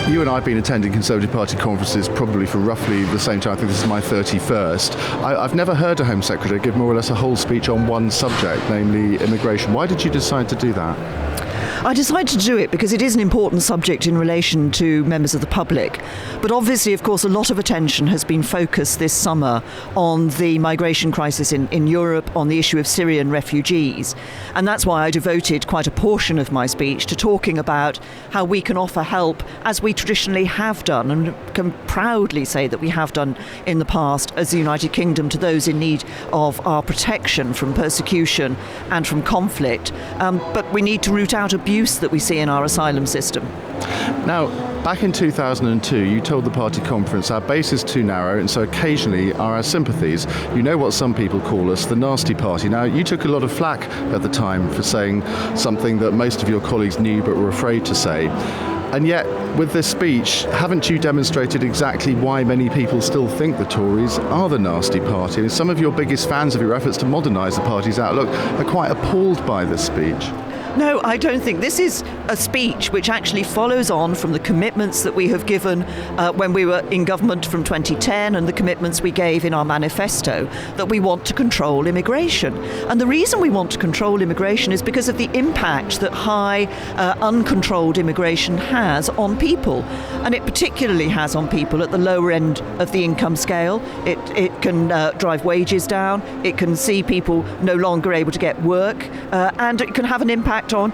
You and I have been attending Conservative Party conferences probably for roughly the same time. I think this is my 31st. I've never heard a Home Secretary give more or less a whole speech on one subject, namely immigration. Why did you decide to do that? I decided to do it because it is an important subject in relation to members of the public. But obviously, of course, a lot of attention has been focused this summer on the migration crisis in Europe, on the issue of Syrian refugees. And that's why I devoted quite a portion of my speech to talking about how we can offer help, as we traditionally have done, and can proudly say that we have done in the past as the United Kingdom, to those in need of our protection from persecution and from conflict. But we need to root out abuse that we see in our asylum system. Now, back in 2002, you told the party conference our base is too narrow, and so occasionally are our sympathies. You know what some people call us, the nasty party. Now, you took a lot of flack at the time for saying something that most of your colleagues knew but were afraid to say. And yet, with this speech, haven't you demonstrated exactly why many people still think the Tories are the nasty party? And some of your biggest fans of your efforts to modernise the party's outlook are quite appalled by this speech. No, I don't think. This is a speech which actually follows on from the commitments that we have given when we were in government from 2010, and the commitments we gave in our manifesto, that we want to control immigration. And the reason we want to control immigration is because of the impact that high, uncontrolled immigration has on people. And it particularly has on people at the lower end of the income scale. It can drive wages down, it can see people no longer able to get work, and it can have an impact on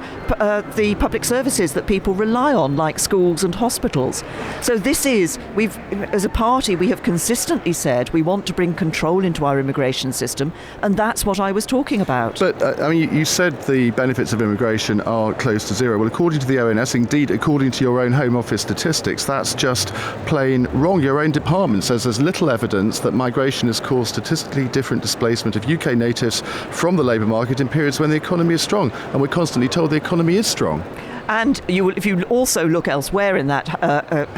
the public services that people rely on, like schools and hospitals. So as a party, we have consistently said we want to bring control into our immigration system, and that's what I was talking about. But, you said the benefits of immigration are close to zero. Well, according to the ONS, indeed, according to your own Home Office statistics, that's just plain wrong. Your own department says there's little evidence that migration has caused statistically different displacement of UK natives from the labour market in periods when the economy is strong, and we're constantly told the economy is strong. And if you also look elsewhere in that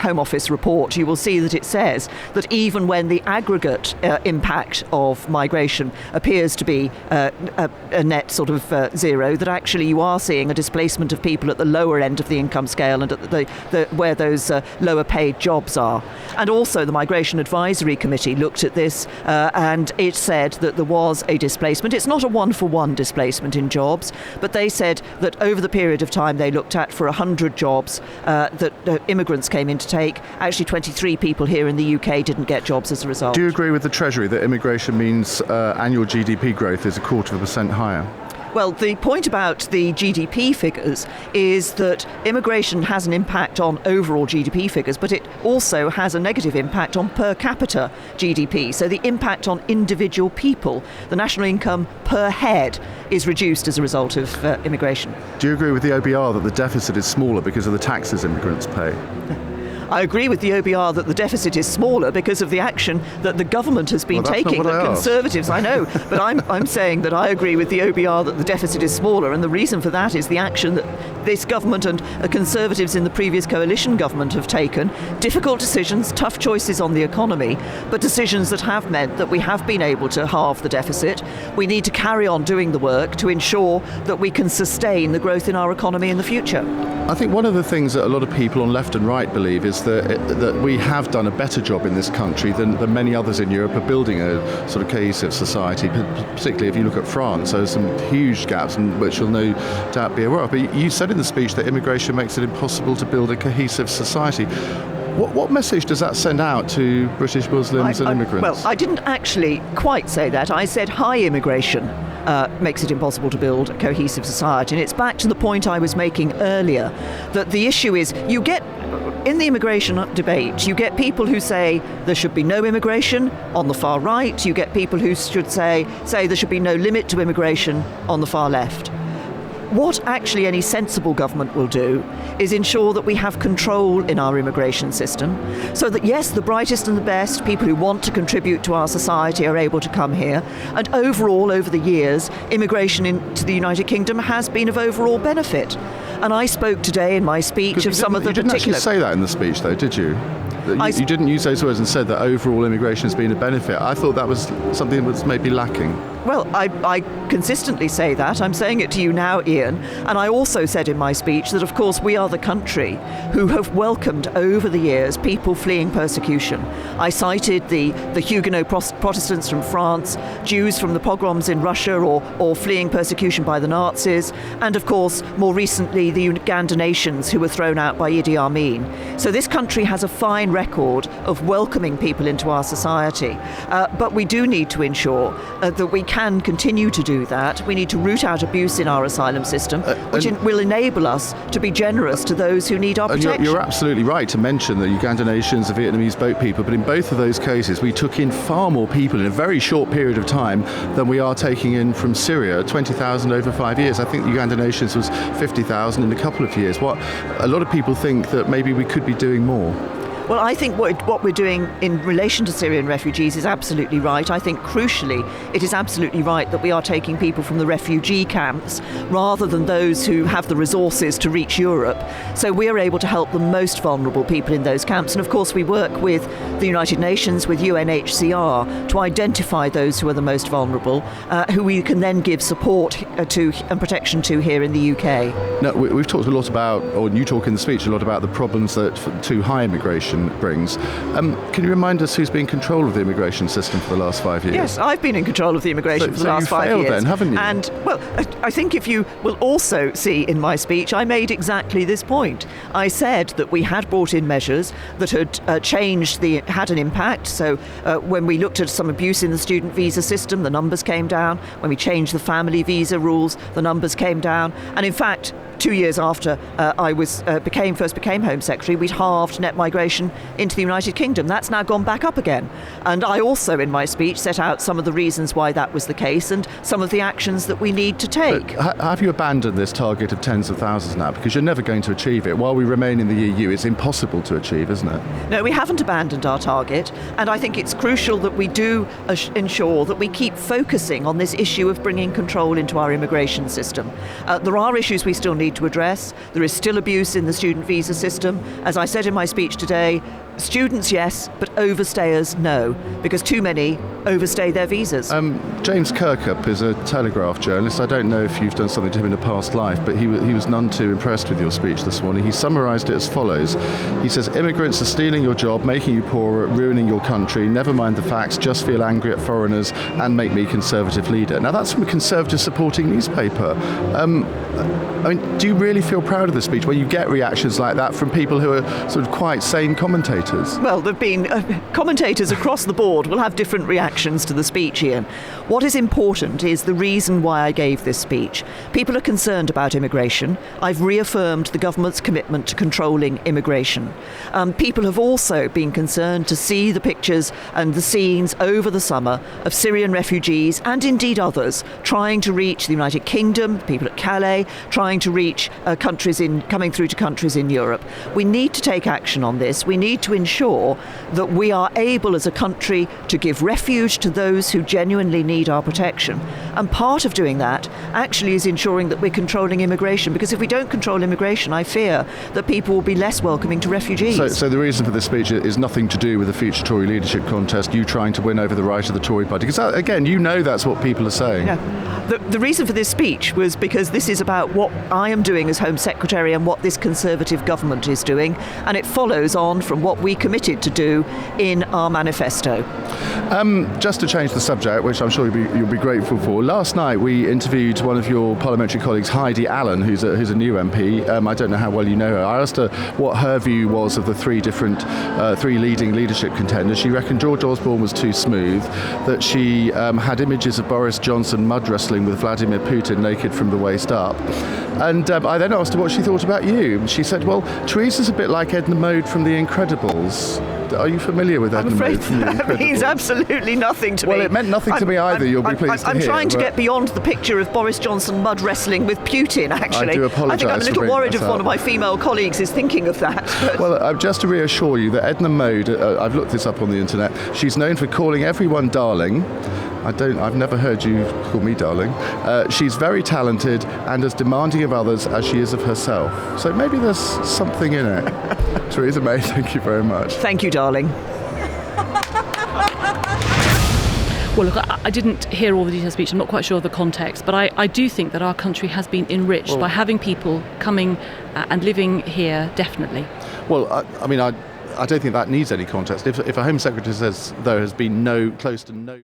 Home Office report, you will see that it says that even when the aggregate impact of migration appears to be a net sort of zero, that actually you are seeing a displacement of people at the lower end of the income scale and at where those lower paid jobs are. And also the Migration Advisory Committee looked at this and it said that there was a displacement. It's not a one-for-one displacement in jobs, but they said that over the period of time they looked at, for 100 jobs that immigrants came in to take, actually 23 people here in the UK didn't get jobs as a result. Do you agree with the Treasury that immigration means annual GDP growth is 0.25% higher? Well, the point about the GDP figures is that immigration has an impact on overall GDP figures, but it also has a negative impact on per capita GDP. So the impact on individual people, the national income per head, is reduced as a result of immigration. Do you agree with the OBR that the deficit is smaller because of the taxes immigrants pay? I agree with the OBR that the deficit is smaller because of the action that the government has been taking. The Conservatives, I know, but I'm saying that I agree with the OBR that the deficit is smaller, and the reason for that is the action that this government and Conservatives in the previous coalition government have taken. Difficult decisions, tough choices on the economy, but decisions that have meant that we have been able to halve the deficit. We need to carry on doing the work to ensure that we can sustain the growth in our economy in the future. I think one of the things that a lot of people on left and right believe is that we have done a better job in this country than many others in Europe of building a sort of cohesive society, particularly if you look at France. So there's some huge gaps, which you'll no doubt be aware of. But you said in the speech that immigration makes it impossible to build a cohesive society. What message does that send out to British Muslims and immigrants? Well, I didn't actually quite say that. I said high immigration makes it impossible to build a cohesive society. And it's back to the point I was making earlier, that the issue is you get, in the immigration debate, you get people who say there should be no immigration on the far right. You get people who should say there should be no limit to immigration on the far left. What actually any sensible government will do is ensure that we have control in our immigration system, so that yes, the brightest and the best, people who want to contribute to our society, are able to come here. And overall, over the years, immigration into the United Kingdom has been of overall benefit. And I spoke today in my speech of some of the particular... You didn't actually say that in the speech, though, did you? You didn't use those words and said that overall immigration has been a benefit. I thought that was something that was maybe lacking. Well, I consistently say that. I'm saying it to you now, Iain. And I also said in my speech that, of course, we are the country who have welcomed over the years people fleeing persecution. I cited the Huguenot Protestants from France, Jews from the pogroms in Russia or fleeing persecution by the Nazis, and, of course, more recently, the Ugandan nations who were thrown out by Idi Amin. So this country has a fine record of welcoming people into our society. But we do need to ensure that we can continue to do that. We need to root out abuse in our asylum system, which will enable us to be generous to those who need our protection. You're absolutely right to mention the Ugandan nations, the Vietnamese boat people, but in both of those cases, we took in far more people in a very short period of time than we are taking in from Syria, 20,000 over 5 years. I think the Ugandan nations was 50,000 in a couple of years. A lot of people think that maybe we could be doing more. Well, I think what we're doing in relation to Syrian refugees is absolutely right. I think, crucially, it is absolutely right that we are taking people from the refugee camps rather than those who have the resources to reach Europe. So we are able to help the most vulnerable people in those camps. And, of course, we work with the United Nations, with UNHCR, to identify those who are the most vulnerable, who we can then give support to and protection to here in the UK. Now, we've talked a lot about, or you talk in the speech a lot about the problems that too high immigration brings. Can you remind us who's been in control of the immigration system for the last 5 years? Yes, I've been in control of the immigration for the last 5 years. So you failed then, haven't you? And, well, I think if you will also see in my speech, I made exactly this point. I said that we had brought in measures that had had an impact. So when we looked at some abuse in the student visa system, the numbers came down. When we changed the family visa rules, the numbers came down. And in fact, 2 years after I first became Home Secretary, we'd halved net migration into the United Kingdom. That's now gone back up again. And I also, in my speech, set out some of the reasons why that was the case and some of the actions that we need to take. But have you abandoned this target of tens of thousands now? Because you're never going to achieve it. While we remain in the EU, it's impossible to achieve, isn't it? No, we haven't abandoned our target. And I think it's crucial that we do ensure that we keep focusing on this issue of bringing control into our immigration system. There are issues we still need to address. There is still abuse in the student visa system. As I said in my speech today, students, yes, but overstayers, no, because too many overstay their visas. James Kirkup is a Telegraph journalist. I don't know if you've done something to him in a past life, but he was none too impressed with your speech this morning. He summarised it as follows. He says, immigrants are stealing your job, making you poorer, ruining your country. Never mind the facts, just feel angry at foreigners and make me Conservative leader. Now, that's from a Conservative supporting newspaper. Do you really feel proud of the speech when you get reactions like that from people who are sort of quite sane commentators? Well, there have been commentators across the board will have different reactions to the speech, Iain. What is important is the reason why I gave this speech. People are concerned about immigration. I've reaffirmed the government's commitment to controlling immigration. People have also been concerned to see the pictures and the scenes over the summer of Syrian refugees and indeed others trying to reach the United Kingdom, people at Calais, trying to reach coming through to countries in Europe. We need to take action on this. We need to ensure that we are able as a country to give refuge to those who genuinely need our protection. And part of doing that actually is ensuring that we're controlling immigration, because if we don't control immigration, I fear that people will be less welcoming to refugees. So the reason for this speech is nothing to do with the future Tory leadership contest, you trying to win over the right of the Tory party? Because again, you know that's what people are saying. Yeah. The reason for this speech was because this is about what I am doing as Home Secretary and what this Conservative government is doing, and it follows on from what we committed to do in our manifesto. Just to change the subject, which I'm sure you'll be grateful for, last night we interviewed one of your parliamentary colleagues, Heidi Allen, who's a new MP. I don't know how well you know her. I asked her what her view was of the three leading leadership contenders. She reckoned George Osborne was too smooth, that she had images of Boris Johnson mud wrestling with Vladimir Putin naked from the waist up. And I then asked her what she thought about you. She said, well, Theresa's a bit like Edna Mode from The Incredibles. Are you familiar with Edna Mode from The Incredibles? That means absolutely nothing to me. Well, it meant nothing to me either, you'll be pleased to hear. I'm trying to get beyond the picture of Boris Johnson mud wrestling with Putin, actually. I do apologise. I think I'm a little worried if one of my female colleagues is thinking of that. Well, just to reassure you that Edna Mode, I've looked this up on the internet, she's known for calling everyone darling. I've never heard you call me darling. She's very talented and as demanding of others as she is of herself. So maybe there's something in it. Theresa May, thank you very much. Thank you, darling. Well, look, I didn't hear all the detailed speech. I'm not quite sure of the context, but I do think that our country has been enriched by having people coming and living here, definitely. Well, I don't think that needs any context. If a Home Secretary says there has been close to no